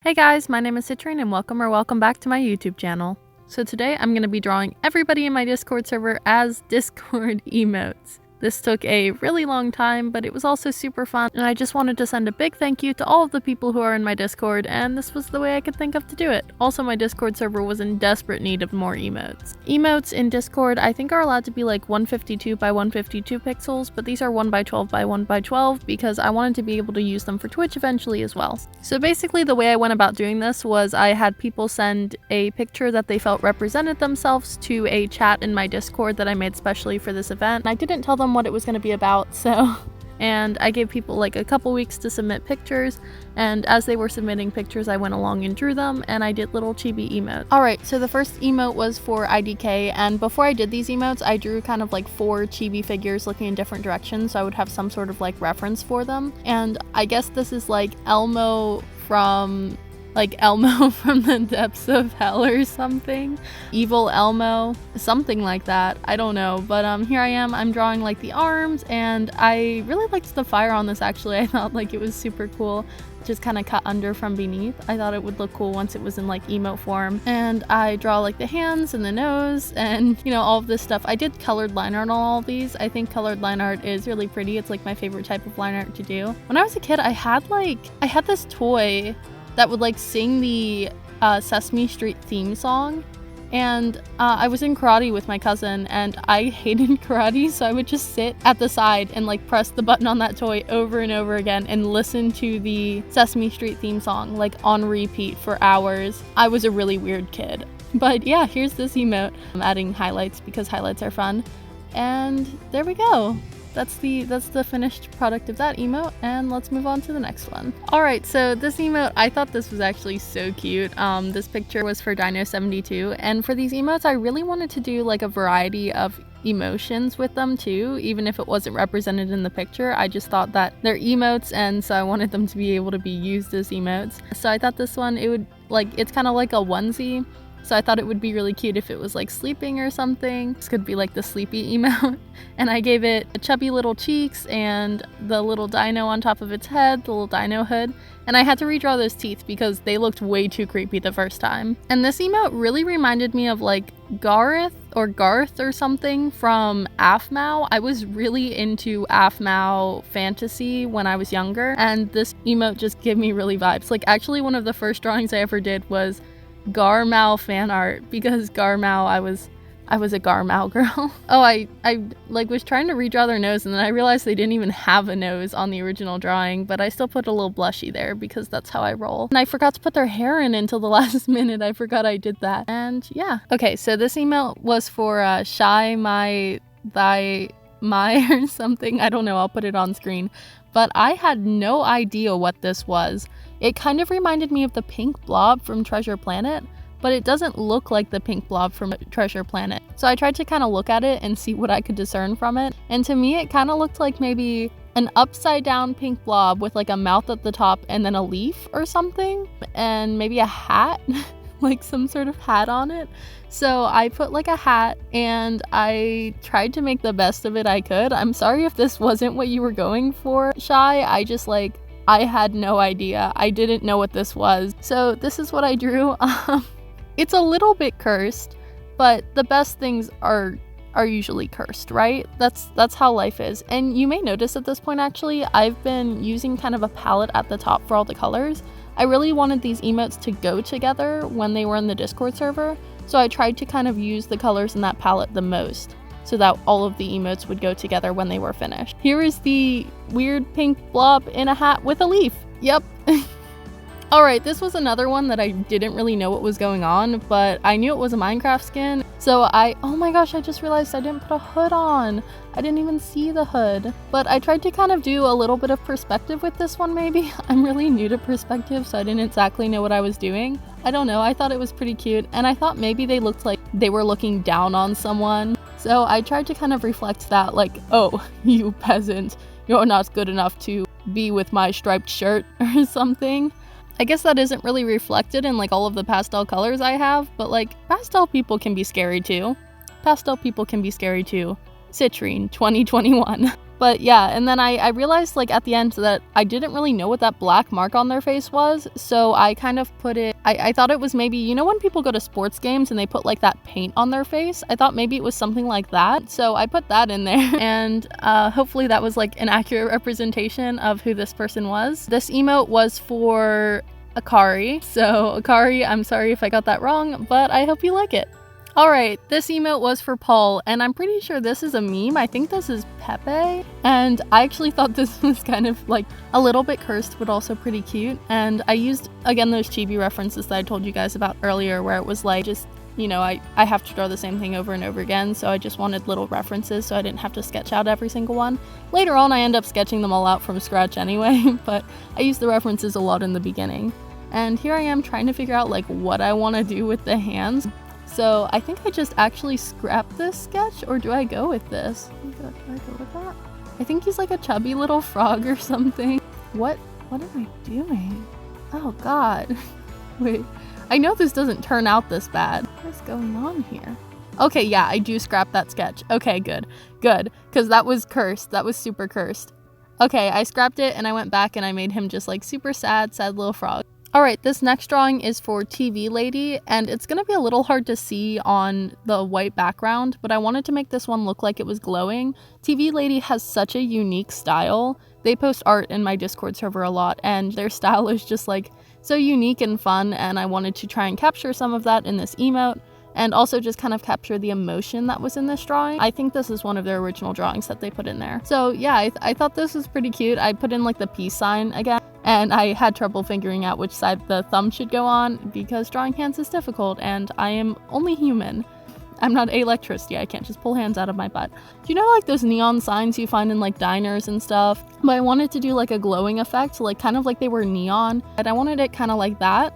Hey guys, my name is Citrine and welcome back to my YouTube channel. So today I'm going to be drawing everybody in my Discord server as Discord emotes. This took a really long time, but it was also super fun, and I just wanted to send a big thank you to all of the people who are in my Discord, and this was the way I could think of to do it. Also, my Discord server was in desperate need of more emotes. Emotes in Discord I think are allowed to be like 152 by 152 pixels, but these are 1 by 12 by 1 by 12 because I wanted to be able to use them for Twitch eventually as well. So basically the way I went about doing this was I had people send a picture that they felt represented themselves to a chat in my Discord that I made specially for this event. I didn't tell them what it was going to be about, and I gave people like a couple weeks to submit pictures, and as they were submitting pictures I went along and drew them, and I did little chibi emotes. Alright, so the first emote was for IDK, and before I did these emotes I drew kind of like 4 chibi figures looking in different directions so I would have some sort of like reference for them, and I guess this is like Elmo from the depths of hell or something. Evil Elmo, something like that. I don't know, but here I am. I'm drawing like the arms, and I really liked the fire on this actually. I thought like it was super cool. Just kind of cut under from beneath. I thought it would look cool once it was in like emote form. And I draw like the hands and the nose and all of this stuff. I did colored line art on all of these. I think colored line art is really pretty. It's like my favorite type of line art to do. When I was a kid I had this toy that would like sing the Sesame Street theme song, and I was in karate with my cousin and I hated karate, so I would just sit at the side and like press the button on that toy over and over again and listen to the Sesame Street theme song like on repeat for hours. I was a really weird kid. But yeah, here's this emote. I'm adding highlights because highlights are fun, and there we go. That's the finished product of that emote, and let's move on to the next one. Alright, so this emote, I thought this was actually so cute. This picture was for Dino72, and for these emotes I really wanted to do like a variety of emotions with them too, even if it wasn't represented in the picture. I just thought that they're emotes, and so I wanted them to be able to be used as emotes. So I thought this one, it's kind of like a onesie. So I thought it would be really cute if it was like sleeping or something. This could be like the sleepy emote. And I gave it chubby little cheeks and the little dino on top of its head, the little dino hood. And I had to redraw those teeth because they looked way too creepy the first time. And this emote really reminded me of like Garth or something from Aphmau. I was really into Aphmau fantasy when I was younger, and this emote just gave me really vibes. Like actually one of the first drawings I ever did was Garmau fan art, because Garmau, I was a Garmau girl. Oh, I was trying to redraw their nose, and then I realized they didn't even have a nose on the original drawing, but I still put a little blushy there because that's how I roll. And I forgot to put their hair in until the last minute. I forgot I did that. And yeah. Okay, so this emote was for Shy My Thy My or something. I don't know, I'll put it on screen. But I had no idea what this was. It kind of reminded me of the pink blob from Treasure Planet, but it doesn't look like the pink blob from Treasure Planet. So I tried to kind of look at it and see what I could discern from it, and to me it kind of looked like maybe an upside down pink blob with like a mouth at the top and then a leaf or something, and maybe a hat, like some sort of hat on it. So I put like a hat and I tried to make the best of it I could. I'm sorry if this wasn't what you were going for, Shy. I had no idea. I didn't know what this was. So this is what I drew. It's a little bit cursed, but the best things are usually cursed, right? That's how life is. And you may notice at this point actually, I've been using kind of a palette at the top for all the colors. I really wanted these emotes to go together when they were in the Discord server, so I tried to kind of use the colors in that palette the most, so that all of the emotes would go together when they were finished. Here is the weird pink blob in a hat with a leaf. Yep. Alright, this was another one that I didn't really know what was going on, but I knew it was a Minecraft skin. So oh my gosh, I just realized I didn't put a hood on. I didn't even see the hood. But I tried to kind of do a little bit of perspective with this one maybe. I'm really new to perspective, so I didn't exactly know what I was doing. I don't know, I thought it was pretty cute, and I thought maybe they looked like they were looking down on someone. So I tried to kind of reflect that, like, oh, you peasant, you're not good enough to be with my striped shirt or something. I guess that isn't really reflected in like all of the pastel colors I have, but like pastel people can be scary too. Pastel people can be scary too. Citrine 2021. But yeah, and then I realized like at the end that I didn't really know what that black mark on their face was, so I kind of put it, I thought it was maybe, you know when people go to sports games and they put like that paint on their face? I thought maybe it was something like that, so I put that in there, and hopefully that was like an accurate representation of who this person was. This emote was for Akari, so Akari, I'm sorry if I got that wrong, but I hope you like it. Alright, this emote was for Paul, and I'm pretty sure this is a meme. I think this is Pepe, and I actually thought this was kind of like a little bit cursed, but also pretty cute. And I used, again, those chibi references that I told you guys about earlier, where it was like, just, you know, I have to draw the same thing over and over again, so I just wanted little references so I didn't have to sketch out every single one. Later on, I end up sketching them all out from scratch anyway, but I used the references a lot in the beginning. And here I am trying to figure out like what I want to do with the hands. So I think I just actually scrapped this sketch, or do I go with this? Oh my god, do I go with that? I think he's like a chubby little frog or something. What am I doing? Oh god. Wait, I know this doesn't turn out this bad. What is going on here? Okay, yeah, I do scrap that sketch. Okay, good, because that was cursed. That was super cursed. Okay, I scrapped it and I went back and I made him just like super sad little frog. Alright, this next drawing is for TV Lady, and it's going to be a little hard to see on the white background, but I wanted to make this one look like it was glowing. TV Lady has such a unique style. They post art in my Discord server a lot, and their style is just like so unique and fun, and I wanted to try and capture some of that in this emote, and also just kind of capture the emotion that was in this drawing. I think this is one of their original drawings that they put in there. So yeah, I thought this was pretty cute. I put in like the peace sign again. And I had trouble figuring out which side the thumb should go on because drawing hands is difficult and I am only human. I'm not electricity, I can't just pull hands out of my butt. Do you know like those neon signs you find in like diners and stuff? But I wanted to do like a glowing effect, like kind of like they were neon, and I wanted it kind of like that.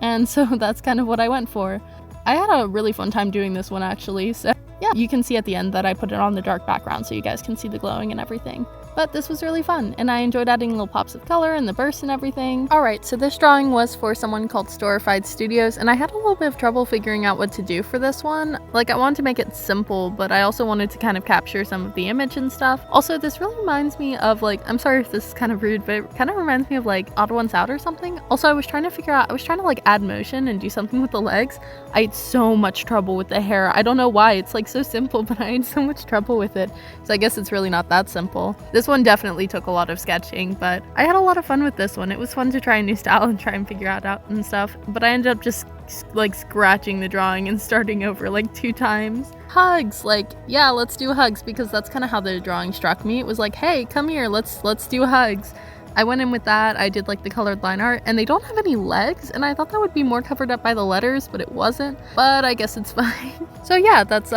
And so that's kind of what I went for. I had a really fun time doing this one actually, so yeah, you can see at the end that I put it on the dark background so you guys can see the glowing and everything. But this was really fun, and I enjoyed adding little pops of color and the bursts and everything. Alright, so this drawing was for someone called Storified Studios, and I had a little bit of trouble figuring out what to do for this one. Like, I wanted to make it simple, but I also wanted to kind of capture some of the image and stuff. Also, this really reminds me of, like, I'm sorry if this is kind of rude, but it kind of reminds me of, like, Odd Ones Out or something. Also, I was trying to like, add motion and do something with the legs. I had so much trouble with the hair. I don't know why. It's, like, so simple, but I had so much trouble with it. So I guess it's really not that simple. This one definitely took a lot of sketching, but I had a lot of fun with this one. It was fun to try a new style and try and figure it out and stuff, but I ended up just like scratching the drawing and starting over like 2 times. Hugs, like, yeah, let's do hugs, because that's kind of how the drawing struck me. It was like, hey, come here, let's do hugs. I went in with that. I did like the colored line art, and they don't have any legs, and I thought that would be more covered up by the letters, but it wasn't. But I guess it's fine. So yeah, that's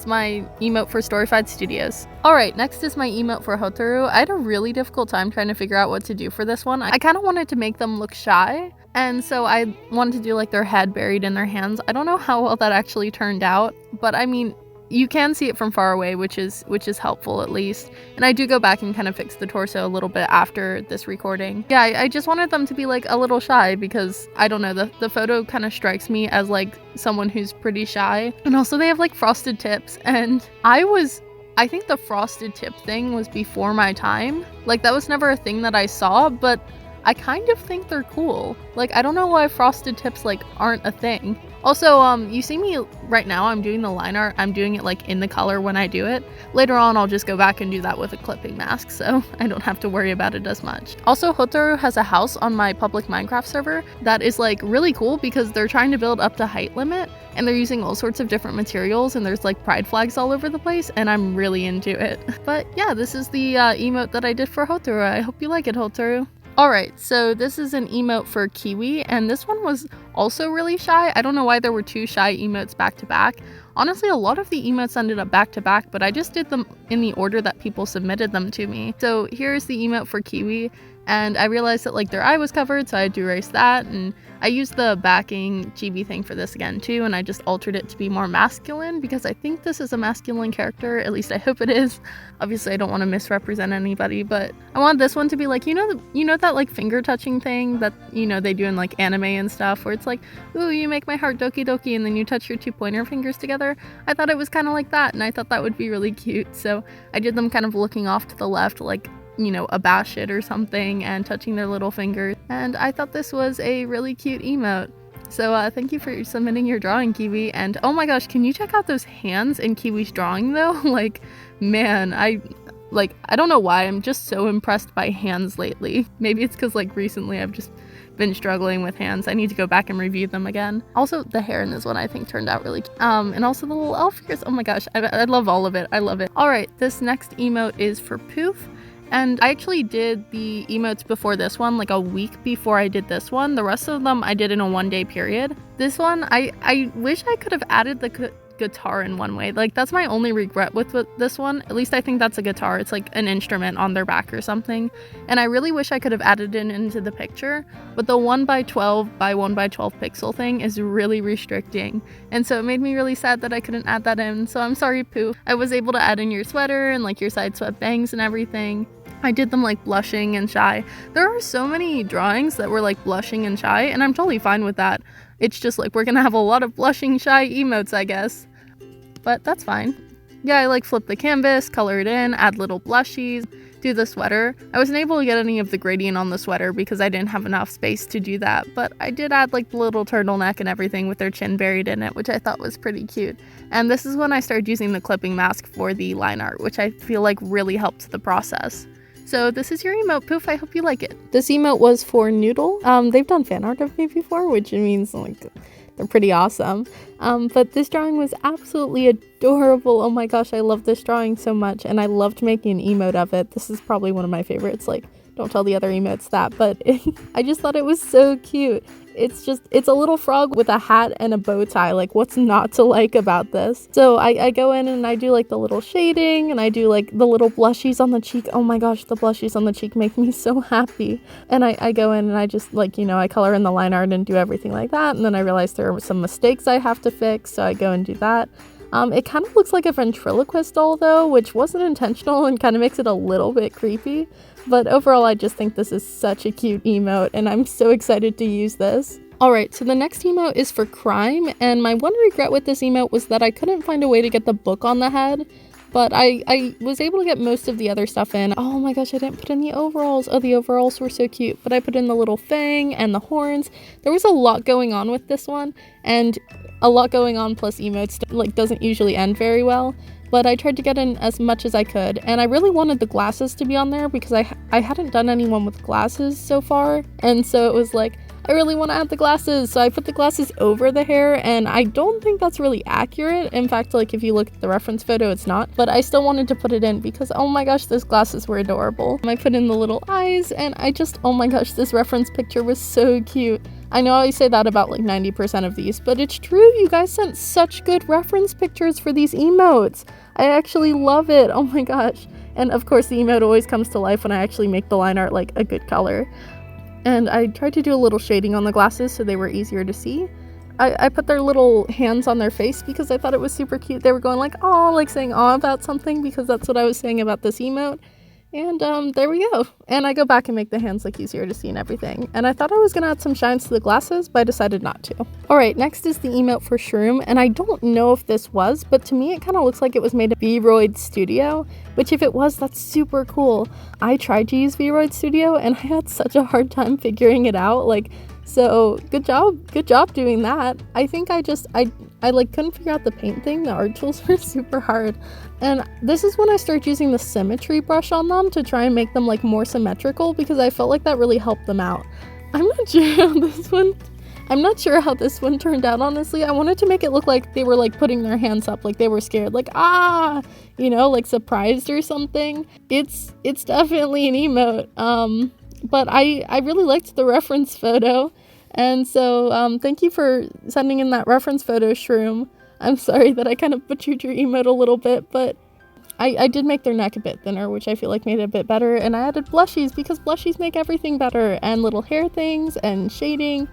my emote for Storified Studios. Alright, next is my emote for Hotaru. I had a really difficult time trying to figure out what to do for this one. I kind of wanted to make them look shy, and so I wanted to do like their head buried in their hands. I don't know how well that actually turned out, but I mean, you can see it from far away, which is helpful at least. And I do go back and kind of fix the torso a little bit after this recording. Yeah, I just wanted them to be like a little shy because, I don't know, the photo kind of strikes me as like someone who's pretty shy. And also they have like frosted tips, and I think the frosted tip thing was before my time. Like, that was never a thing that I saw, but I kind of think they're cool. Like, I don't know why frosted tips like aren't a thing. Also, you see me right now, I'm doing the line art. I'm doing it like in the color when I do it. Later on, I'll just go back and do that with a clipping mask, so I don't have to worry about it as much. Also, Hotaru has a house on my public Minecraft server that is like really cool because they're trying to build up to height limit, and they're using all sorts of different materials, and there's like pride flags all over the place, and I'm really into it. But yeah, this is the emote that I did for Hotaru. I hope you like it, Hotaru. Alright, so this is an emote for Kiwi, and this one was also really shy. I don't know why there were 2 shy emotes back to back. Honestly, a lot of the emotes ended up back to back, but I just did them in the order that people submitted them to me. So here's the emote for Kiwi. and I realized that like their eye was covered, so I had to erase that, and I used the backing chibi thing for this again too, and I just altered it to be more masculine because I think this is a masculine character, at least I hope it is. Obviously I don't want to misrepresent anybody, but I want this one to be like, you know that like finger touching thing that, you know, they do in like anime and stuff, where it's like, ooh, you make my heart doki doki, and then you touch your 2 pointer fingers together. I thought it was kind of like that, and I thought that would be really cute, so I did them kind of looking off to the left, like, you know, abash it or something, and touching their little fingers, and I thought this was a really cute emote. So thank you for submitting your drawing, Kiwi, and oh my gosh, can you check out those hands in Kiwi's drawing though? Like, man, I don't know why, I'm just so impressed by hands lately. Maybe it's because like recently I've just been struggling with hands. I need to go back and review them again. Also, the hair in this one I think turned out really cute. And also the little elf ears. Oh my gosh, I love all of it. I love it. Alright, this next emote is for Poof. And I actually did the emotes before this one, like a week before I did this one. The rest of them I did in a 1-day period. This one, I wish I could have added the guitar in one way. Like, that's my only regret with this one. At least I think that's a guitar. It's like an instrument on their back or something. And I really wish I could have added it into the picture. But the 1x12 by 1x12 pixel thing is really restricting. And so it made me really sad that I couldn't add that in. So I'm sorry, Pooh. I was able to add in your sweater and like your side swept bangs and everything. I did them like blushing and shy. There are so many drawings that were like blushing and shy, and I'm totally fine with that. It's just like we're gonna have a lot of blushing shy emotes, I guess. But that's fine. Yeah, I like flip the canvas, color it in, add little blushies, do the sweater. I wasn't able to get any of the gradient on the sweater because I didn't have enough space to do that, but I did add like the little turtleneck and everything with their chin buried in it, which I thought was pretty cute. And this is when I started using the clipping mask for the line art, which I feel like really helped the process. So this is your emote, Poof. I hope you like it. This emote was for Noodle. They've done fan art of me before, which means like they're pretty awesome. But this drawing was absolutely adorable. Oh my gosh, I love this drawing so much, and I loved making an emote of it. This is probably one of my favorites. Like, don't tell the other emotes that, but I just thought it was so cute. It's a little frog with a hat and a bow tie. Like, what's not to like about this? So I go in and I do like the little shading, and I do like the little blushies on the cheek. Oh my gosh, the blushies on the cheek make me so happy. And I go in and I just like, you know, I color in the line art and do everything like that. And then I realize there are some mistakes I have to fix, so I go and do that. It kind of looks like a ventriloquist doll though, which wasn't intentional and kind of makes it a little bit creepy. But overall, I just think this is such a cute emote, and I'm so excited to use this. Alright, so the next emote is for Crime, and my one regret with this emote was that I couldn't find a way to get the book on the head. But I was able to get most of the other stuff in. Oh my gosh, I didn't put in the overalls. Oh, the overalls were so cute. But I put in the little fang and the horns. There was a lot going on with this one, and a lot going on plus emotes like doesn't usually end very well. But I tried to get in as much as I could, and I really wanted the glasses to be on there because I hadn't done anyone with glasses so far, and so it was like, I really want to add the glasses, so I put the glasses over the hair, and I don't think that's really accurate. In fact, like if you look at the reference photo, it's not, but I still wanted to put it in because oh my gosh, those glasses were adorable. I put in the little eyes, and oh my gosh, this reference picture was so cute. I know I say that about like 90% of these, but it's true, you guys sent such good reference pictures for these emotes. I actually love it, oh my gosh. And of course the emote always comes to life when I actually make the line art like a good color. And I tried to do a little shading on the glasses so they were easier to see. I put their little hands on their face because I thought it was super cute. They were going like, aw, like saying aw about something because that's what I was saying about this emote. And there we go. And I go back and make the hands look easier to see and everything. And I thought I was going to add some shines to the glasses, but I decided not to. Alright, next is the emote for Shroom. And I don't know if this was, but to me it kind of looks like it was made at V-Roid Studio. Which if it was, that's super cool. I tried to use V-Roid Studio and I had such a hard time figuring it out. Like, so good job doing that. I think I like couldn't figure out the paint thing. The art tools were super hard. And this is when I started using the symmetry brush on them to try and make them like more symmetrical because I felt like that really helped them out. I'm not sure how this one turned out, honestly. I wanted to make it look like they were like putting their hands up, like they were scared, like ah, you know, like surprised or something. It's definitely an emote. But I really liked the reference photo. And so thank you for sending in that reference photo, Shroom. I'm sorry that I kind of butchered your emote a little bit, but I did make their neck a bit thinner, which I feel like made it a bit better, and I added blushies because blushies make everything better, and little hair things and shading,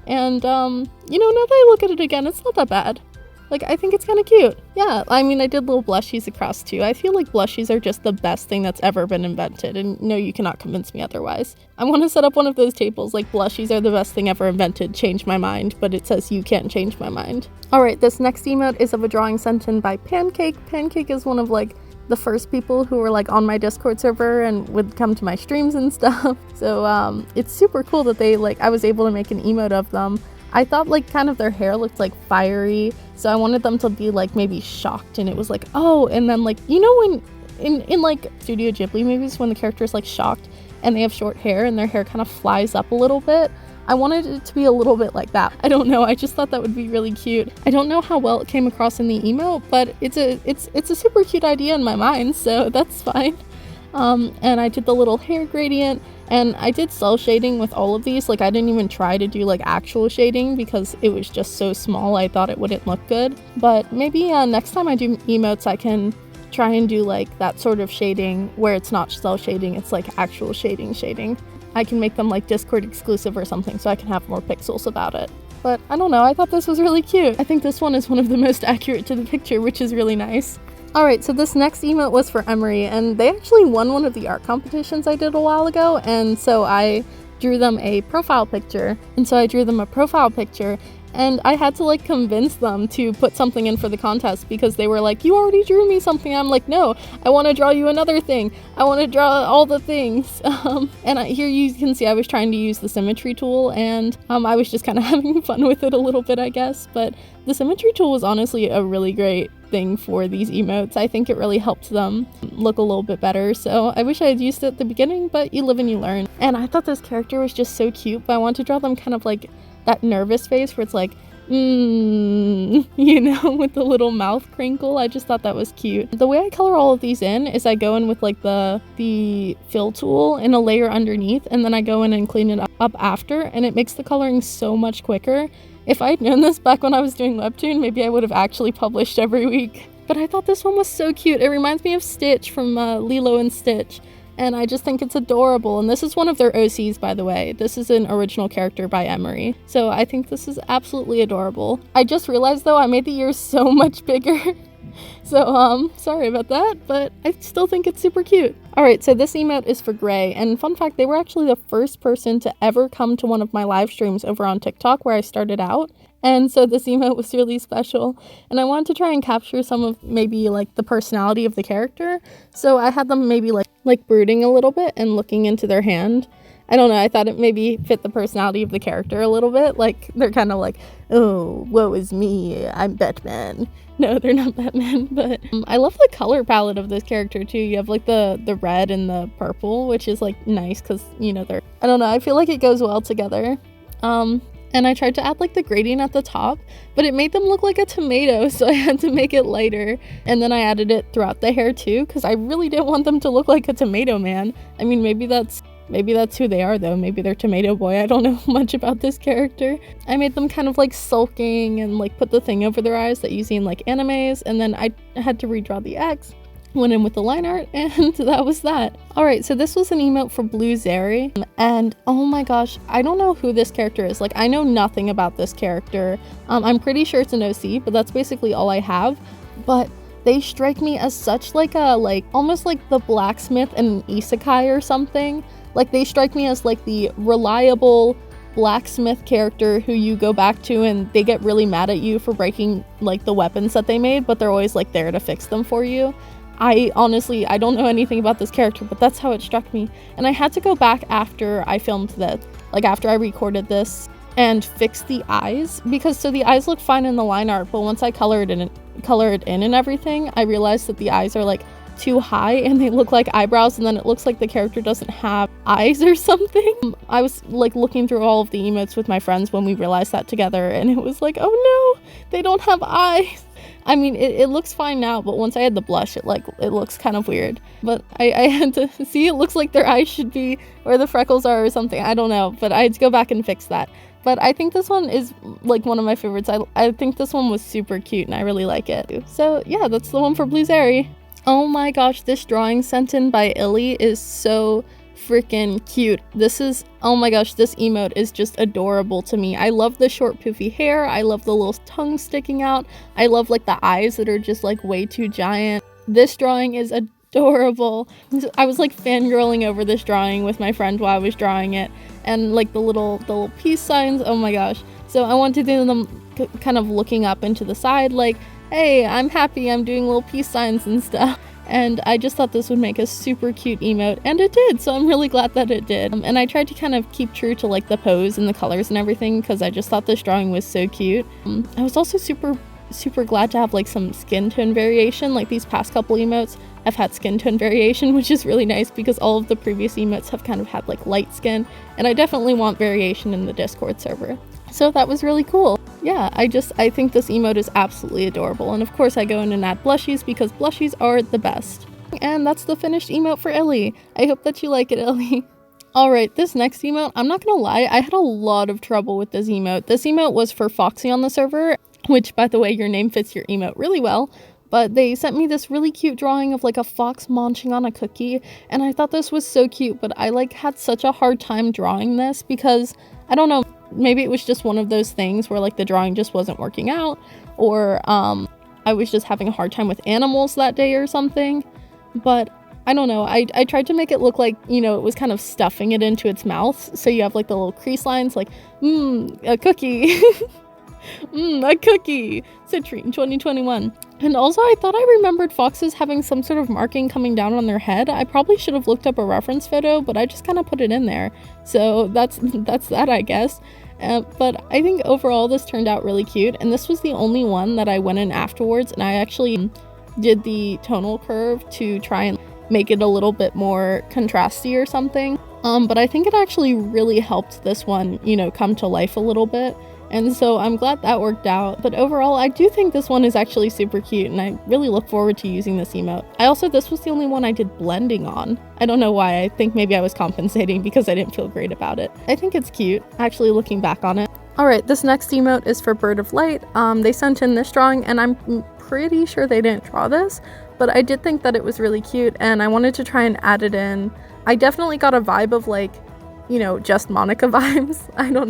and you know, now that I look at it again, it's not that bad. Like, I think it's kind of cute. Yeah, I mean, I did little blushies across too. I feel like blushies are just the best thing that's ever been invented, and no, you cannot convince me otherwise. I want to set up one of those tables, like, blushies are the best thing ever invented, change my mind, but it says you can't change my mind. Alright, this next emote is of a drawing sent in by Pancake. Pancake is one of, like, the first people who were, like, on my Discord server and would come to my streams and stuff. So, it's super cool that they, like, I was able to make an emote of them. I thought, like, kind of their hair looked, like, fiery, so I wanted them to be, like, maybe shocked, and it was like, oh, and then, like, you know when, in like, Studio Ghibli movies, when the character is, like, shocked, and they have short hair, and their hair kind of flies up a little bit? I wanted it to be a little bit like that. I don't know, I just thought that would be really cute. I don't know how well it came across in the emote, but it's a super cute idea in my mind, so that's fine. And I did the little hair gradient, and I did cell shading with all of these. Like, I didn't even try to do, like, actual shading because it was just so small I thought it wouldn't look good. But maybe next time I do emotes I can try and do, like, that sort of shading where it's not cell shading, it's like actual shading. I can make them, like, Discord exclusive or something so I can have more pixels about it. But I don't know, I thought this was really cute. I think this one is one of the most accurate to the picture, which is really nice. Alright, so this next emote was for Emery, and they actually won one of the art competitions I did a while ago, and so I drew them a profile picture. And I had to, like, convince them to put something in for the contest because they were like, you already drew me something. I'm like, no, I want to draw you another thing. I want to draw all the things. Here you can see I was trying to use the symmetry tool, and I was just kind of having fun with it a little bit, I guess. But the symmetry tool was honestly a really great thing for these emotes. I think it really helped them look a little bit better, so I wish I had used it at the beginning, but you live and you learn. And I thought this character was just so cute, but I want to draw them kind of like that nervous face where it's like, you know, with the little mouth crinkle. I just thought that was cute. The way I color all of these in is I go in with, like, the fill tool in a layer underneath, and then I go in and clean it up after, and it makes the coloring so much quicker. If I'd known this back when I was doing Webtoon, maybe I would have actually published every week. But I thought this one was so cute. It reminds me of Stitch from Lilo and Stitch. And I just think it's adorable. And this is one of their OCs, by the way. This is an original character by Emery. So I think this is absolutely adorable. I just realized, though, I made the ears so much bigger. So, sorry about that, but I still think it's super cute. Alright, so this emote is for Gray, and fun fact, they were actually the first person to ever come to one of my live streams over on TikTok where I started out. And so this emote was really special, and I wanted to try and capture some of maybe, like, the personality of the character. So I had them maybe like brooding a little bit and looking into their hand. I don't know, I thought it maybe fit the personality of the character a little bit. Like, they're kind of like, oh, woe is me, I'm Batman. No, they're not Batman, but I love the color palette of this character too. You have, like, the red and the purple, which is, like, nice because, you know, I don't know, I feel like it goes well together. And I tried to add, like, the gradient at the top, but it made them look like a tomato, so I had to make it lighter. And then I added it throughout the hair too, because I really didn't want them to look like a tomato man. I mean, maybe that's who they are, though. Maybe they're Tomato Boy. I don't know much about this character. I made them kind of, like, sulking and, like, put the thing over their eyes that you see in, like, animes, and then I had to redraw the X. Went in with the line art, and that was that. Alright, so this was an emote for Blue Zeri, and oh my gosh, I don't know who this character is. Like, I know nothing about this character. I'm pretty sure it's an OC, but that's basically all I have. But they strike me as such, like, almost like the blacksmith in an isekai or something. Like, they strike me as, like, the reliable blacksmith character who you go back to and they get really mad at you for breaking, like, the weapons that they made, but they're always, like, there to fix them for you. I don't know anything about this character, but that's how it struck me. And I had to go back after I filmed this, like, after I recorded this, and fix the eyes, because so the eyes look fine in the line art, but once I color it in and everything, I realized that the eyes are, like, too high and they look like eyebrows, and then it looks like the character doesn't have eyes or something. I was, like, looking through all of the emotes with my friends when we realized that together, and it was like, oh no, they don't have eyes. I mean, it looks fine now, but once I had the blush, it looks kind of weird. But I had to see, it looks like their eyes should be where the freckles are or something. I don't know, but I had to go back and fix that. But I think this one is, like, one of my favorites. I think this one was super cute and I really like it. So yeah, that's the one for Blue Zeri. Oh my gosh, this drawing sent in by Illy is so freaking cute. Oh my gosh, this emote is just adorable to me. I love the short poofy hair. I love the little tongue sticking out. I love like the eyes that are just like way too giant. This drawing is adorable. I was like fangirling over this drawing with my friend while I was drawing it, and like the little peace signs. Oh my gosh. So I want to do them kind of looking up into the side like, hey, I'm happy, I'm doing little peace signs and stuff. And I just thought this would make a super cute emote, and it did, so I'm really glad that it did. And I tried to kind of keep true to like the pose and the colors and everything because I just thought this drawing was so cute. I was also super glad to have like some skin tone variation. Like these past couple emotes I've had skin tone variation, which is really nice because all of the previous emotes have kind of had like light skin, and I definitely want variation in the Discord server. So that was really cool. Yeah, I think this emote is absolutely adorable, and of course I go in and add blushies because blushies are the best. And that's the finished emote for Illy. I hope that you like it, Illy. Alright, this next emote, I'm not gonna lie, I had a lot of trouble with this emote. This emote was for Foxy on the server, which, by the way, your name fits your emote really well. But they sent me this really cute drawing of like a fox munching on a cookie, and I thought this was so cute, but I like had such a hard time drawing this because, I don't know, maybe it was just one of those things where like the drawing just wasn't working out, or I was just having a hard time with animals that day or something. But I don't know, I tried to make it look like, you know, it was kind of stuffing it into its mouth, so you have like the little crease lines like, a cookie. A cookie! Citrine 2021. And also I thought I remembered foxes having some sort of marking coming down on their head. I probably should have looked up a reference photo, but I just kind of put it in there. So that's that, I guess. But I think overall this turned out really cute, and this was the only one that I went in afterwards, and I actually did the tonal curve to try and make it a little bit more contrasty or something. But I think it actually really helped this one, you know, come to life a little bit. And so I'm glad that worked out. But overall, I do think this one is actually super cute, and I really look forward to using this emote. This was the only one I did blending on. I don't know why. I think maybe I was compensating because I didn't feel great about it. I think it's cute, actually, looking back on it. Alright, this next emote is for Bird of Light. They sent in this drawing, and I'm pretty sure they didn't draw this, but I did think that it was really cute, and I wanted to try and add it in. I definitely got a vibe of like, you know, just Monica vibes. I don't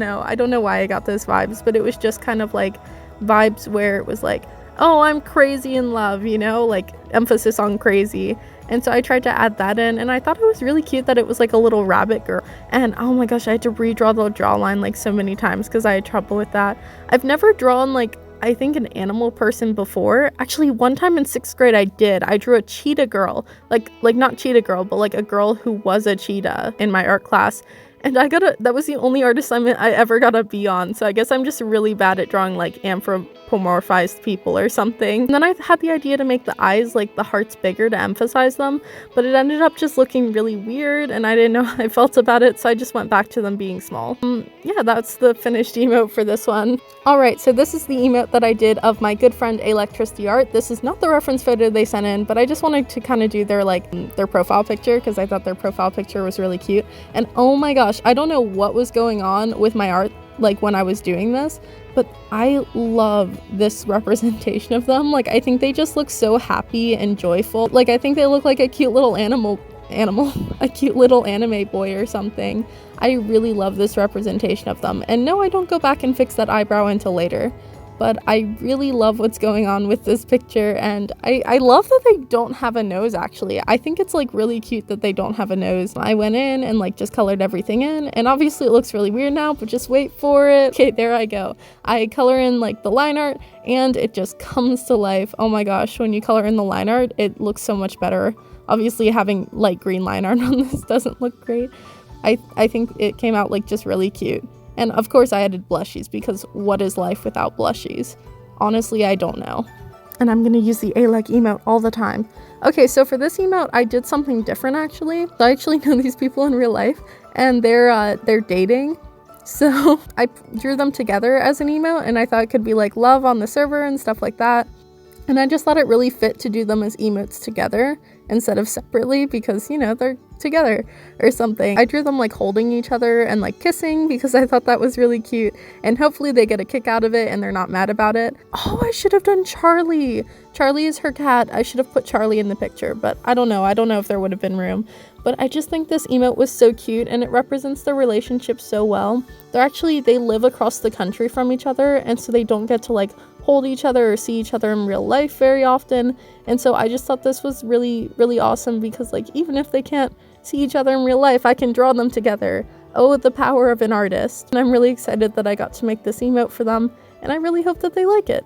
know why I got those vibes, but it was just kind of like vibes where it was like, oh, I'm crazy in love, you know, like emphasis on crazy. And so I tried to add that in, and I thought it was really cute that it was like a little rabbit girl. And oh my gosh, I had to redraw the jawline like so many times because I had trouble with that. I've never drawn like, I think, an animal person before. Actually, one time in 6th grade I did. I drew a cheetah girl, like not cheetah girl, but like a girl who was a cheetah in my art class. And that was the only art assignment I ever got a B on, so I guess I'm just really bad at drawing like anthropomorphized people or something. And then I had the idea to make the eyes, like the hearts, bigger to emphasize them, but it ended up just looking really weird, and I didn't know how I felt about it, so I just went back to them being small. Yeah, that's the finished emote for this one. Alright, so this is the emote that I did of my good friend Electricity Art. This is not the reference photo they sent in, but I just wanted to kind of do their profile picture because I thought their profile picture was really cute. And oh my gosh, I don't know what was going on with my art like when I was doing this, but I love this representation of them. Like, I think they just look so happy and joyful. Like, I think they look like a cute little a cute little anime boy or something. I really love this representation of them. And no, I don't go back and fix that eyebrow until later. But I really love what's going on with this picture, and I love that they don't have a nose, actually. I think it's like really cute that they don't have a nose. I went in and like just colored everything in, and obviously it looks really weird now, but just wait for it. Okay, there I go. I color in like the line art, and it just comes to life. Oh my gosh, when you color in the line art, it looks so much better. Obviously having light green line art on this doesn't look great. I think it came out like just really cute. And of course I added blushies because what is life without blushies? Honestly, I don't know. And I'm gonna use the A-Leg emote all the time. Okay, so for this emote, I did something different actually. I actually know these people in real life, and they're dating. So I drew them together as an emote, and I thought it could be like love on the server and stuff like that. And I just thought it really fit to do them as emotes together. instead of separately because, you know, they're together or something. I drew them like holding each other and like kissing because I thought that was really cute, and hopefully they get a kick out of it and they're not mad about it. Oh, I should have done Charlie. Charlie is her cat. I should have put Charlie in the picture, but I don't know if there would have been room. But I just think this emote was so cute and it represents their relationship so well. They live across the country from each other, and so they don't get to like hold each other or see each other in real life very often. And so I just thought this was really, really awesome because like even if they can't see each other in real life, I can draw them together. Oh, the power of an artist. And I'm really excited that I got to make this emote for them, and I really hope that they like it.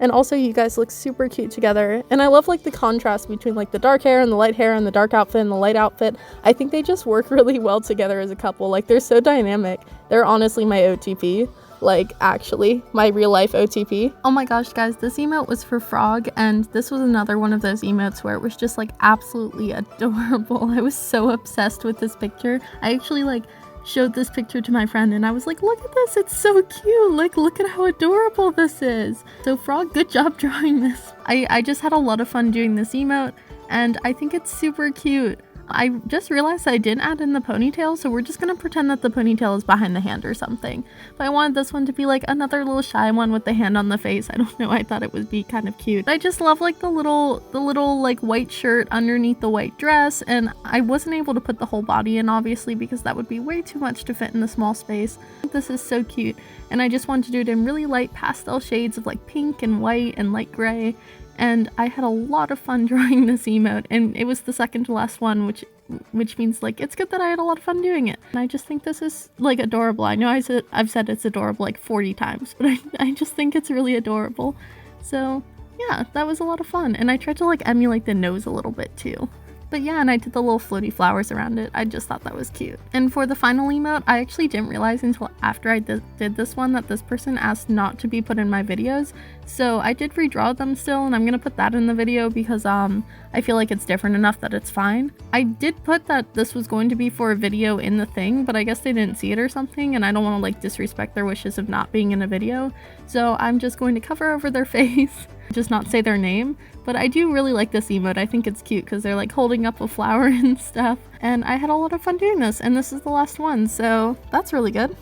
And also, you guys look super cute together, and I love like the contrast between like the dark hair and the light hair and the dark outfit and the light outfit. I think they just work really well together as a couple. Like, they're so dynamic. They're honestly my OTP. Like, actually, my real life OTP. Oh my gosh, guys, this emote was for Frog, and this was another one of those emotes where it was just like absolutely adorable. I was so obsessed with this picture. I actually like showed this picture to my friend and I was like, look at this, it's so cute, like look at how adorable this is. So Frog, good job drawing this. I just had a lot of fun doing this emote, and I think it's super cute. I just realized I didn't add in the ponytail, so we're just gonna pretend that the ponytail is behind the hand or something. But I wanted this one to be like another little shy one with the hand on the face. I don't know, I thought it would be kind of cute. I just love like the little like white shirt underneath the white dress, and I wasn't able to put the whole body in obviously because that would be way too much to fit in the small space. This is so cute, and I just wanted to do it in really light pastel shades of like pink and white and light gray. And I had a lot of fun drawing this emote, and it was the second to last one, which means like it's good that I had a lot of fun doing it. And I just think this is like adorable. I know I've said it's adorable like 40 times, but I just think it's really adorable. So yeah, that was a lot of fun, and I tried to like emulate the nose a little bit too. But yeah, and I did the little floaty flowers around it. I just thought that was cute. And for the final emote, I actually didn't realize until after I did this one that this person asked not to be put in my videos. So I did redraw them still, and I'm gonna put that in the video because I feel like it's different enough that it's fine. I did put that this was going to be for a video in the thing, but I guess they didn't see it or something, and I don't want to like disrespect their wishes of not being in a video. So I'm just going to cover over their face, just not say their name. But I do really like this emote. I think it's cute because they're like holding up a flower and stuff. And I had a lot of fun doing this, and this is the last one, so that's really good.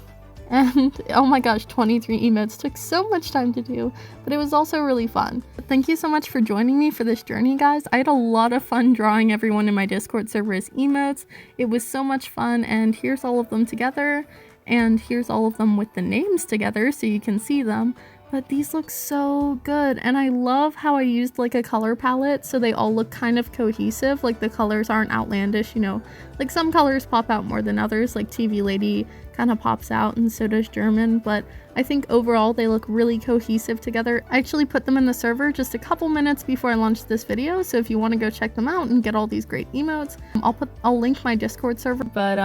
And oh my gosh, 23 emotes took so much time to do, but it was also really fun. Thank you so much for joining me for this journey, guys. I had a lot of fun drawing everyone in my Discord server as emotes. It was so much fun, and here's all of them together, and here's all of them with the names together so you can see them. But these look so good, and I love how I used like a color palette so they all look kind of cohesive. Like the colors aren't outlandish, you know, like some colors pop out more than others, like TV Lady kind of pops out and so does German, but I think overall they look really cohesive together. I actually put them in the server just a couple minutes before I launched this video, so if you want to go check them out and get all these great emotes, I'll link my Discord server. But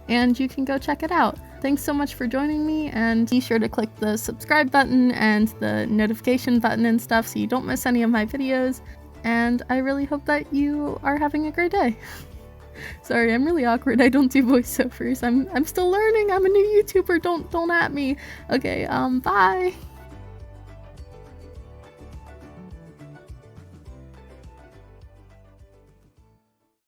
and you can go check it out. Thanks so much for joining me, and be sure to click the subscribe button and the notification button and stuff so you don't miss any of my videos. And I really hope that you are having a great day. Sorry, I'm really awkward. I don't do voiceovers. I'm still learning. I'm a new YouTuber. Don't at me. Okay, bye.